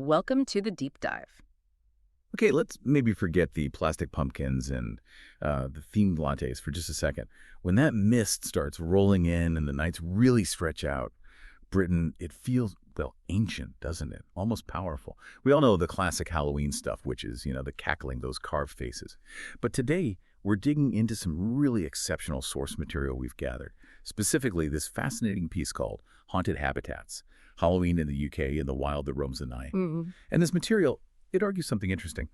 Welcome to the deep dive. Okay, let's maybe forget the plastic pumpkins and the themed lattes for just a second. When that mist starts rolling in and the nights really stretch out, Britain, it feels, well, ancient, doesn't it? Almost powerful. We all know the classic Halloween stuff, which is, the cackling, those carved faces. But today, we're digging into some really exceptional source material we've gathered. Specifically, this fascinating piece called Haunted Habitats, Halloween in the UK and the Wild That Roams the Night. And this material, it argues something interesting,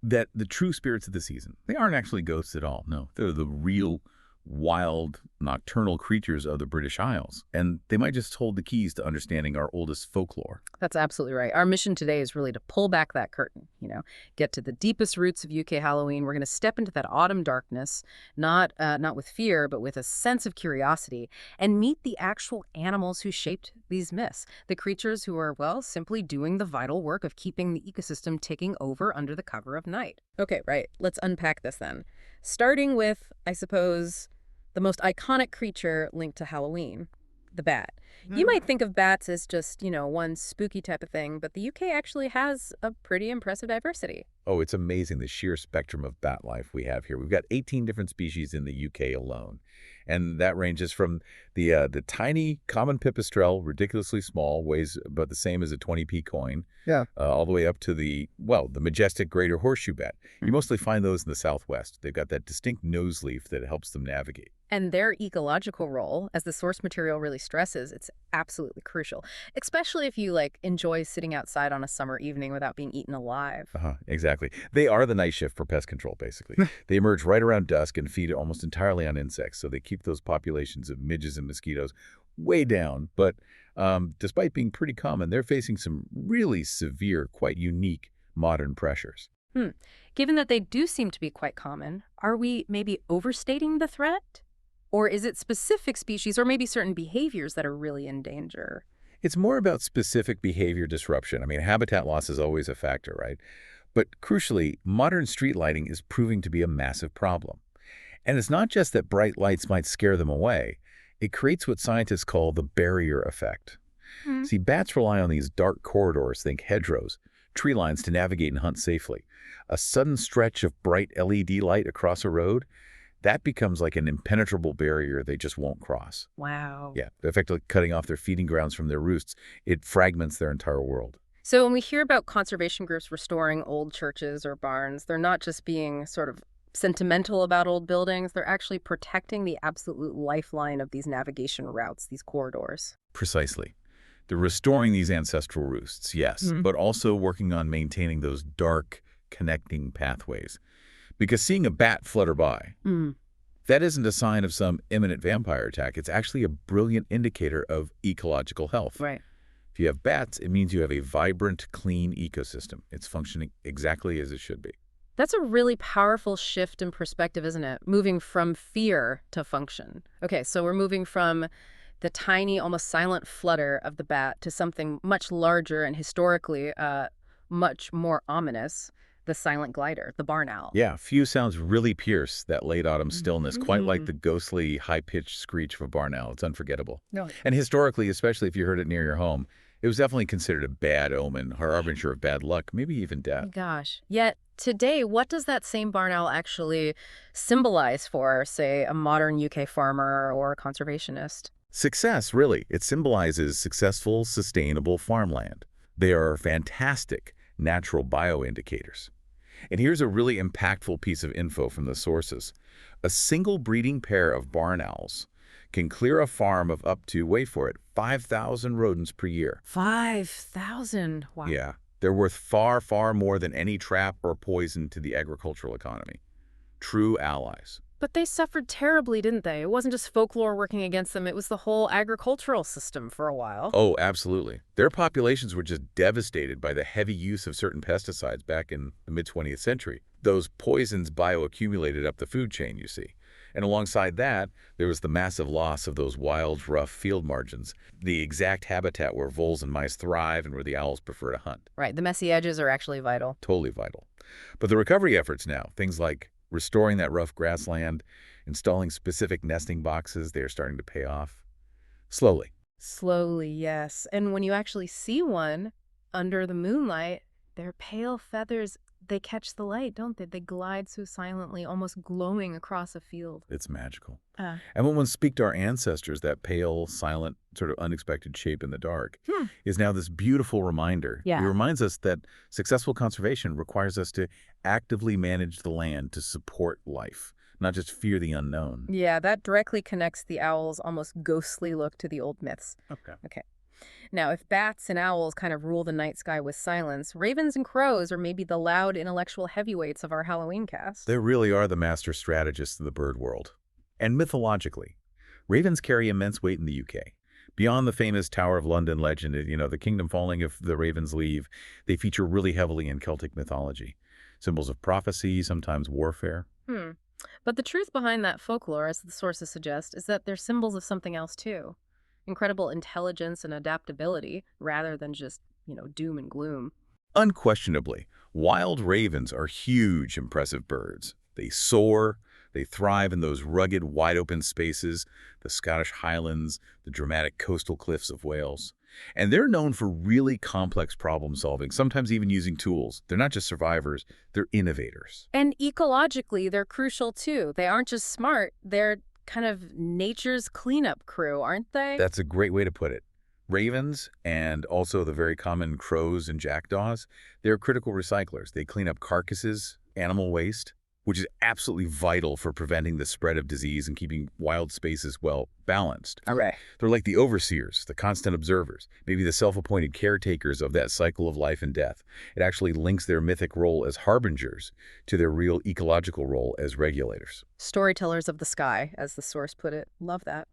that the true spirits of the season, they aren't actually ghosts at all. No, they're the real, wild, nocturnal creatures of the British Isles. And they might just hold the keys to understanding our oldest folklore. That's absolutely right. Our mission today is really to pull back that curtain, get to the deepest roots of UK Halloween. We're going to step into that autumn darkness, not with fear, but with a sense of curiosity, and meet the actual animals who shaped these myths, the creatures who are, well, simply doing the vital work of keeping the ecosystem ticking over under the cover of night. Okay, right. Let's unpack this then. Starting with, I suppose, the most iconic creature linked to Halloween, the bat. You might think of bats as just, one spooky type of thing, but the UK actually has a pretty impressive diversity. Oh, it's amazing the sheer spectrum of bat life we have here. We've got 18 different species in the UK alone. And that ranges from the tiny common pipistrelle, ridiculously small, weighs about the same as a 20p coin, all the way up to the majestic greater horseshoe bat. You mostly find those in the southwest. They've got that distinct nose leaf that helps them navigate. And their ecological role, as the source material really stresses, it's absolutely crucial, especially if you enjoy sitting outside on a summer evening without being eaten alive. Exactly. They are the night shift for pest control, basically. They emerge right around dusk and feed almost entirely on insects, so they keep those populations of midges and mosquitoes way down. But despite being pretty common, they're facing some really severe, quite unique modern pressures. Given that they do seem to be quite common, are we maybe overstating the threat? Or is it specific species or maybe certain behaviors that are really in danger? It's more about specific behavior disruption. I mean, habitat loss is always a factor, right? But crucially, modern street lighting is proving to be a massive problem. And it's not just that bright lights might scare them away. It creates what scientists call the barrier effect. See, bats rely on these dark corridors, think hedgerows, tree lines to navigate and hunt safely. A sudden stretch of bright LED light across a road, that becomes like an impenetrable barrier they just won't cross. Wow. Yeah, effectively cutting off their feeding grounds from their roosts. It fragments their entire world. So when we hear about conservation groups restoring old churches or barns, they're not just being sort of sentimental about old buildings, they're actually protecting the absolute lifeline of these navigation routes, these corridors. Precisely. They're restoring these ancestral roosts, yes, but also working on maintaining those dark, connecting pathways. Because seeing a bat flutter by, that isn't a sign of some imminent vampire attack. It's actually a brilliant indicator of ecological health. Right. If you have bats, it means you have a vibrant, clean ecosystem. It's functioning exactly as it should be. That's a really powerful shift in perspective, isn't it? Moving from fear to function. Okay, so we're moving from the tiny, almost silent flutter of the bat to something much larger and historically much more ominous, the silent glider, the barn owl. Yeah, few sounds really pierce that late autumn stillness, quite like the ghostly, high-pitched screech of a barn owl. It's unforgettable. No. And historically, especially if you heard it near your home, it was definitely considered a bad omen, a harbinger of bad luck, maybe even death. Gosh. Yet today, what does that same barn owl actually symbolize for, say, a modern UK farmer or a conservationist? Success, really. It symbolizes successful, sustainable farmland. They are fantastic natural bioindicators. And here's a really impactful piece of info from the sources. A single breeding pair of barn owls can clear a farm of up to, wait for it, 5,000 rodents per year. 5,000? Wow. Yeah, they're worth far, far more than any trap or poison to the agricultural economy. True allies. But they suffered terribly, didn't they? It wasn't just folklore working against them. It was the whole agricultural system for a while. Oh, absolutely. Their populations were just devastated by the heavy use of certain pesticides back in the mid-20th century. Those poisons bioaccumulated up the food chain, you see. And alongside that, there was the massive loss of those wild, rough field margins, the exact habitat where voles and mice thrive and where the owls prefer to hunt. Right, the messy edges are actually vital. Totally vital. But the recovery efforts now, things like restoring that rough grassland, installing specific nesting boxes, they are starting to pay off. Slowly. Slowly, yes. And when you actually see one, under the moonlight, their pale feathers, they catch the light, don't they? They glide so silently, almost glowing across a field. It's magical. Uh, And when one speak to our ancestors, that pale, silent, sort of unexpected shape in the dark hmm. is now this beautiful reminder. It Yeah. reminds us that successful conservation requires us to actively manage the land to support life, not just fear the unknown. Yeah, that directly connects the owl's almost ghostly look to the old myths. Okay. Okay. Now, if bats and owls kind of rule the night sky with silence, ravens and crows are maybe the loud intellectual heavyweights of our Halloween cast. They really are the master strategists of the bird world. And mythologically, ravens carry immense weight in the UK. Beyond the famous Tower of London legend, the kingdom falling if the ravens leave, they feature really heavily in Celtic mythology. Symbols of prophecy, sometimes warfare. Hmm. But the truth behind that folklore, as the sources suggest, is that they're symbols of something else too. Incredible intelligence and adaptability, rather than just, doom and gloom. Unquestionably, wild ravens are huge, impressive birds. They soar, they thrive in those rugged, wide-open spaces, the Scottish Highlands, the dramatic coastal cliffs of Wales. And they're known for really complex problem solving, sometimes even using tools. They're not just survivors, they're innovators. And ecologically, they're crucial too. They aren't just smart, they're kind of nature's cleanup crew, aren't they? That's a great way to put it. Ravens, and also the very common crows and jackdaws, they're critical recyclers. They clean up carcasses, animal waste, which is absolutely vital for preventing the spread of disease and keeping wild spaces well balanced. All right. They're like the overseers, the constant observers, maybe the self-appointed caretakers of that cycle of life and death. It actually links their mythic role as harbingers to their real ecological role as regulators. Storytellers of the sky, as the source put it. Love that.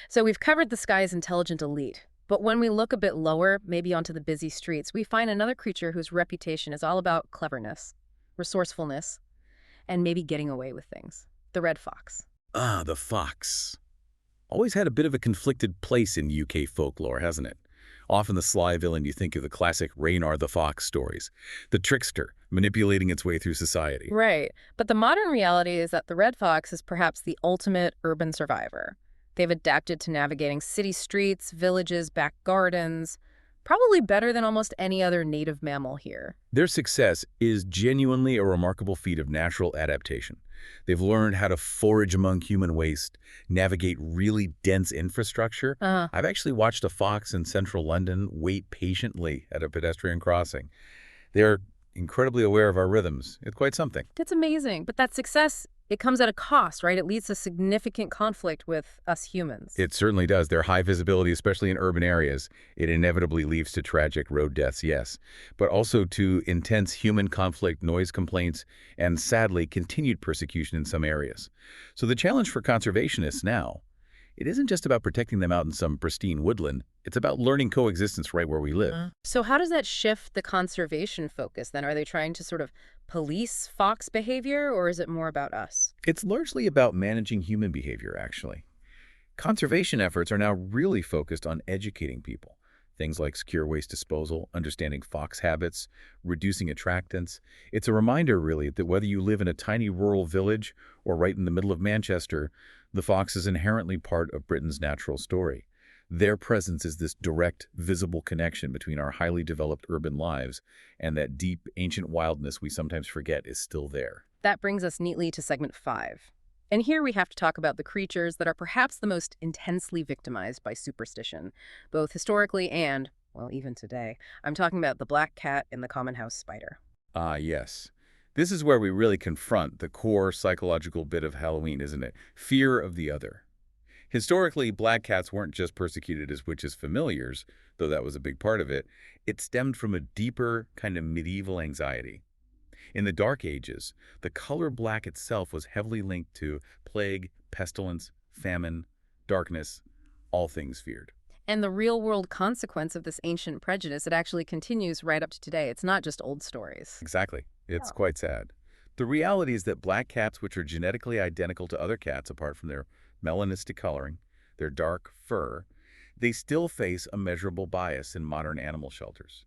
So we've covered the sky's intelligent elite. But when we look a bit lower, maybe onto the busy streets, we find another creature whose reputation is all about cleverness, resourcefulness, and maybe getting away with things. The red fox. Ah, the fox. Always had a bit of a conflicted place in UK folklore, hasn't it? Often the sly villain you think of the classic Reynard the Fox stories. The trickster, manipulating its way through society. Right. But the modern reality is that the red fox is perhaps the ultimate urban survivor. They've adapted to navigating city streets, villages, back gardens, probably better than almost any other native mammal here. Their success is genuinely a remarkable feat of natural adaptation. They've learned how to forage among human waste, navigate really dense infrastructure. Uh, I've actually watched a fox in central London wait patiently at a pedestrian crossing. They're incredibly aware of our rhythms. It's quite something. that's amazing. But that success, it comes at a cost, right? It leads to significant conflict with us humans. It certainly does. Their high visibility, especially in urban areas, it inevitably leads to tragic road deaths, yes, but also to intense human conflict, noise complaints, and sadly, continued persecution in some areas. So the challenge for conservationists now, it isn't just about protecting them out in some pristine woodland. It's about learning coexistence right where we live. So how does that shift the conservation focus then? Are they trying to sort of police fox behavior, or is it more about us? It's largely about managing human behavior, actually. Conservation efforts are now really focused on educating people. Things like secure waste disposal, understanding fox habits, reducing attractants. It's a reminder, really, that whether you live in a tiny rural village or right in the middle of Manchester, the fox is inherently part of Britain's natural story. Their presence is this direct, visible connection between our highly developed urban lives and that deep, ancient wildness we sometimes forget is still there. That brings us neatly to segment 5. And here we have to talk about the creatures that are perhaps the most intensely victimized by superstition, both historically and, well, even today. I'm talking about the black cat and the common house spider. Ah, yes. This is where we really confront the core psychological bit of Halloween, isn't it? Fear of the other. Historically, black cats weren't just persecuted as witches' familiars, though that was a big part of it. It stemmed from a deeper kind of medieval anxiety. In the Dark Ages, the color black itself was heavily linked to plague, pestilence, famine, darkness, all things feared. And the real-world consequence of this ancient prejudice, it actually continues right up to today. It's not just old stories. Exactly. It's Oh. quite sad. The reality is that black cats, which are genetically identical to other cats apart from their melanistic coloring, their dark fur, they still face a measurable bias in modern animal shelters.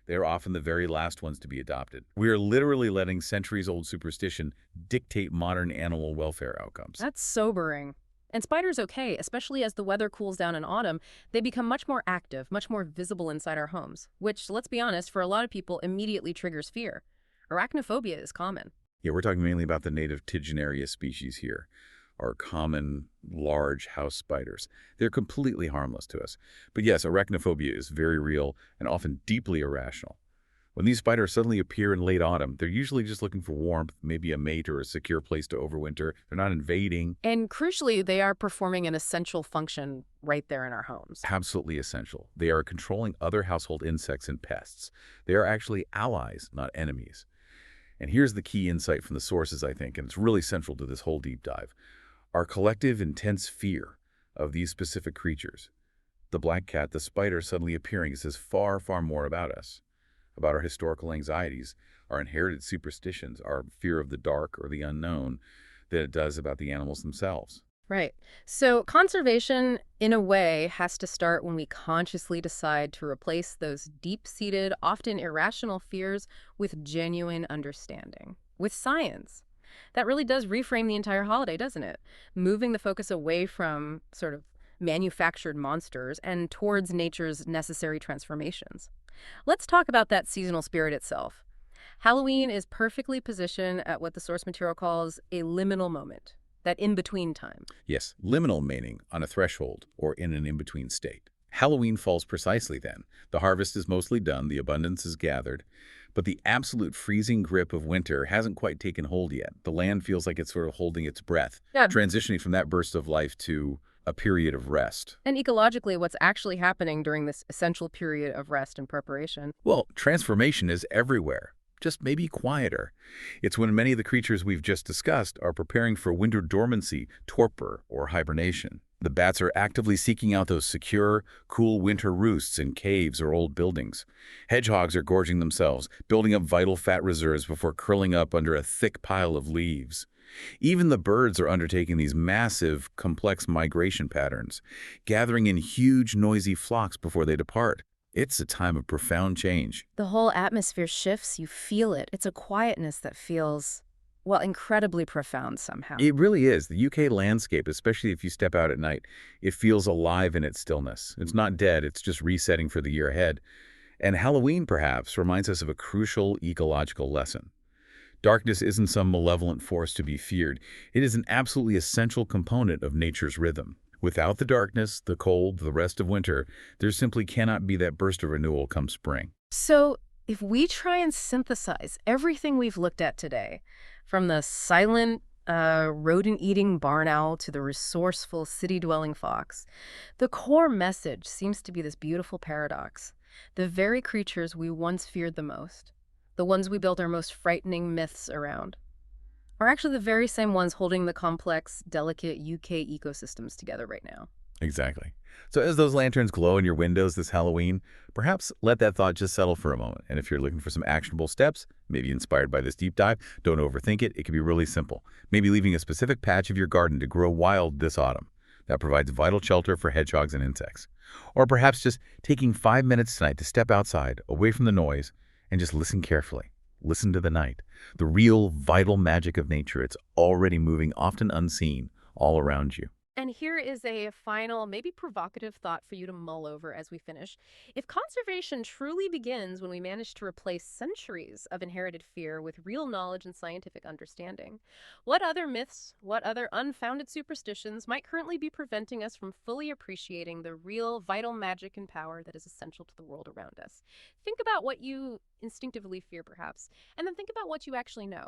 They are often the very last ones to be adopted. We are literally letting centuries-old superstition dictate modern animal welfare outcomes. That's sobering. And spiders, okay, especially as the weather cools down in autumn, they become much more active, much more visible inside our homes, which, let's be honest, for a lot of people immediately triggers fear. Arachnophobia is common. Yeah, we're talking mainly about the native Tigenaria species here, our common large house spiders. They're completely harmless to us. But yes, arachnophobia is very real and often deeply irrational. When these spiders suddenly appear in late autumn, they're usually just looking for warmth, maybe a mate or a secure place to overwinter. They're not invading. And crucially, they are performing an essential function right there in our homes. Absolutely essential. They are controlling other household insects and pests. They are actually allies, not enemies. And here's the key insight from the sources, I think, and it's really central to this whole deep dive. Our collective intense fear of these specific creatures. The black cat, the spider suddenly appearing, says far, far more about us, about our historical anxieties, our inherited superstitions, our fear of the dark or the unknown, than it does about the animals themselves. Right. So conservation, in a way, has to start when we consciously decide to replace those deep-seated, often irrational fears with genuine understanding, with science. That really does reframe the entire holiday, doesn't it? Moving the focus away from sort of manufactured monsters and towards nature's necessary transformations. Let's talk about that seasonal spirit itself. Halloween is perfectly positioned at what the source material calls a liminal moment, that in-between time. Yes, liminal meaning on a threshold or in an in-between state. Halloween falls precisely then. The harvest is mostly done, the abundance is gathered, but the absolute freezing grip of winter hasn't quite taken hold yet. The land feels like it's sort of holding its breath, Yeah. transitioning from that burst of life to a period of rest. And ecologically, what's actually happening during this essential period of rest and preparation? Well, transformation is everywhere, just maybe quieter. It's when many of the creatures we've just discussed are preparing for winter dormancy, torpor, or hibernation. The bats are actively seeking out those secure, cool winter roosts in caves or old buildings. Hedgehogs are gorging themselves, building up vital fat reserves before curling up under a thick pile of leaves. Even the birds are undertaking these massive, complex migration patterns, gathering in huge, noisy flocks before they depart. It's a time of profound change. The whole atmosphere shifts, you feel it. It's a quietness that feels, well, incredibly profound somehow. It really is. The UK landscape, especially if you step out at night, it feels alive in its stillness. It's not dead, it's just resetting for the year ahead. And Halloween, perhaps, reminds us of a crucial ecological lesson. Darkness isn't some malevolent force to be feared. It is an absolutely essential component of nature's rhythm. Without the darkness, the cold, the rest of winter, there simply cannot be that burst of renewal come spring. So, if we try and synthesize everything we've looked at today, from the silent, rodent-eating barn owl to the resourceful city-dwelling fox, the core message seems to be this beautiful paradox. The very creatures we once feared the most, the ones we built our most frightening myths around, are actually the very same ones holding the complex, delicate UK ecosystems together right now. Exactly. So as those lanterns glow in your windows this Halloween, perhaps let that thought just settle for a moment. And if you're looking for some actionable steps, maybe inspired by this deep dive, don't overthink it. It can be really simple. Maybe leaving a specific patch of your garden to grow wild this autumn. That provides vital shelter for hedgehogs and insects. Or perhaps just taking 5 minutes tonight to step outside, away from the noise, and just listen carefully. Listen to the night. The real, vital magic of nature. It's already moving, often unseen, all around you. And here is a final, maybe provocative thought for you to mull over as we finish. If conservation truly begins when we manage to replace centuries of inherited fear with real knowledge and scientific understanding, what other myths, what other unfounded superstitions might currently be preventing us from fully appreciating the real vital magic and power that is essential to the world around us? Think about what you instinctively fear, perhaps, and then think about what you actually know.